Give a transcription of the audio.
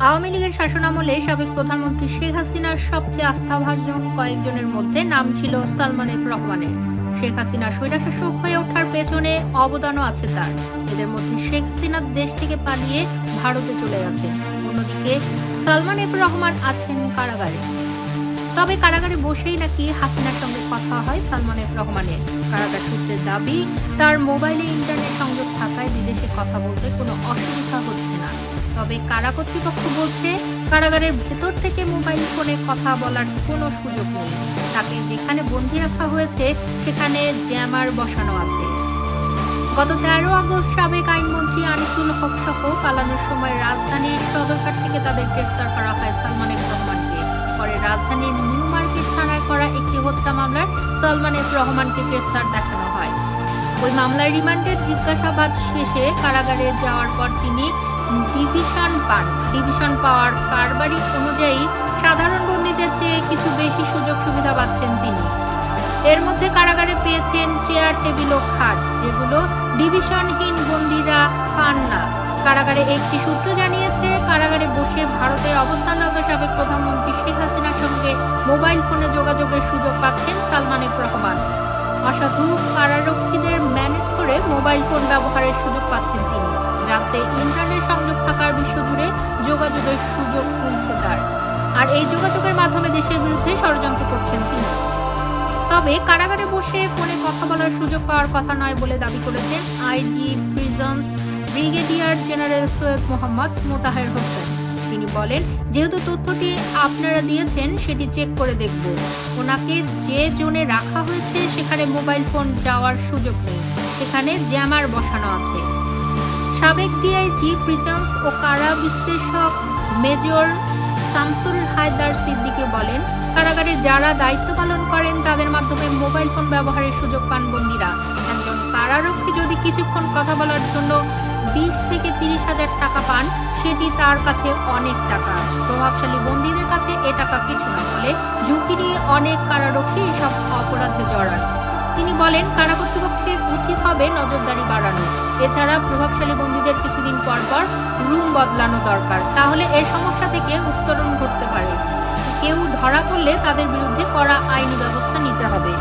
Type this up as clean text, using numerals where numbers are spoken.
আওয়ামী লীগের শাসনামলে সাবেক প্রধানমন্ত্রী শেখ হাসিনার সবচেয়ে আস্থাভাজন কয়েকজনের মধ্যে নাম ছিল সালমান এফ রহমানের। শেখ হাসিনা স্বৈরশাসক হয়ে ওঠার পেছনে অবদানও আছে তার। এদের মধ্যে শেখ হাসিনা দেশ থেকে পালিয়ে ভারতে চলে গেছে। অন্যদিকে সালমান এফ রহমান আছেন কারাগারে। তবে কারাগারে বসেই নাকি হাসিনার সঙ্গে কথা হয় সালমান এফ রহমানের। কারাগার সূত্রের দাবি, তার মোবাইলে ইন্টারনেট সংযোগ থাকায় বিদেশে কথা বলতে কোনো অসুবিধা হচ্ছে না। তবে কারা কর্তৃপক্ষ বলছে, কারাগারের ভেতর থেকে মোবাইল ফোনে কথা বলার কোনো সুযোগ নেই। তাকে যেখানে বন্দী রাখা হয়েছে সেখানে জ্যামার বসানো আছে। গত 13 আগস্ট সাবেক আইনমন্ত্রী আনিসুল হক সহ পালানোর সময় রাজধানীর সদরঘাট থেকে তাদের গ্রেফতার করা হয় সালমান এফ রহমানকে। পরে রাজধানীর নিউ মার্কেট থানায় করা একটি হত্যা মামলায় সালমান এফ রহমানকে গ্রেফতার দেখানো হয়। ওই মামলার রিমান্ডের জিজ্ঞাসাবাদ শেষে কারাগারে যাওয়ার পর তিনি ডিভিশন পাওয়ার কারবারি অনুযায়ী সাধারণ বন্দীদের চেয়ে কিছু বেশি সুযোগ সুবিধা পাচ্ছেন তিনি। এর মধ্যে কারাগারে পেয়েছেন চেয়ার, টেবিল ও খাট, যেগুলো ডিভিশনহীন বন্দীরা পান না। কারাগারে একটি সূত্র জানিয়েছে, কারাগারে বসে ভারতের অবস্থানরত সাবেক প্রধানমন্ত্রী শেখ হাসিনার সঙ্গে মোবাইল ফোনে যোগাযোগের সুযোগ পাচ্ছেন সালমান এফ রহমান। অসাধু কারারক্ষীদের ম্যানেজ করে মোবাইল ফোন ব্যবহারের সুযোগ পাচ্ছেন তিনি, যাতে ইন্টারনেট সংযোগ থাকার বিশ্বজুড়ে যোগাযোগের সুযোগ মিলছে তার। আর এই যোগাযোগের মাধ্যমে দেশের বিরুদ্ধে ষড়যন্ত্র করছেন তিনি। তবে কারাগারে বসে ফোনে কথা বলার সুযোগ পাওয়ার কথা নয় বলে দাবি করেছেন IG prisons brigadier general Syed Mohammad Motaher Hossain. তিনি বলেন, যেহেতু তথ্যটি আপনারা দিয়েছেন সেটি চেক করে দেখব। ওনাকে যে জোনে রাখা হয়েছে সেখানে মোবাইল ফোন যাওয়ার সুযোগ নেই, সেখানে জ্যামার বসানো আছে। সাবেক ডিআইজি প্রিজনস ও কারা বিশ্লেষক মেজর শামসুল হায়দার সিদ্দিকী বলেন, কারাগারে যারা দায়িত্ব পালন করেন তাদের মাধ্যমে মোবাইল ফোন ব্যবহারের সুযোগ পান বন্দীরা। একজন কারারক্ষী যদি কিছুক্ষণ কথা বলার জন্য 20 থেকে 30 হাজার টাকা পান, সেটি তার কাছে অনেক টাকা। প্রভাবশালী বন্দীদের কাছে এ টাকা কিছু না বলে ঝুঁকি নিয়ে অনেক কারারক্ষী এসব অপরাধে জড়ান। তিনি বলেন, কারা কর্তৃপক্ষের উচিত হবে নজরদারি বাড়ানো। এছাড়া প্রভাবশালী বন্দীদের কিছুদিন পর পর রুম বদলানো দরকার, তাহলে এই সমস্যা থেকে উত্তরণ ঘটতে পারে। কেউ ধরা পড়লে তাদের বিরুদ্ধে কড়া আইনি ব্যবস্থা নিতে হবে।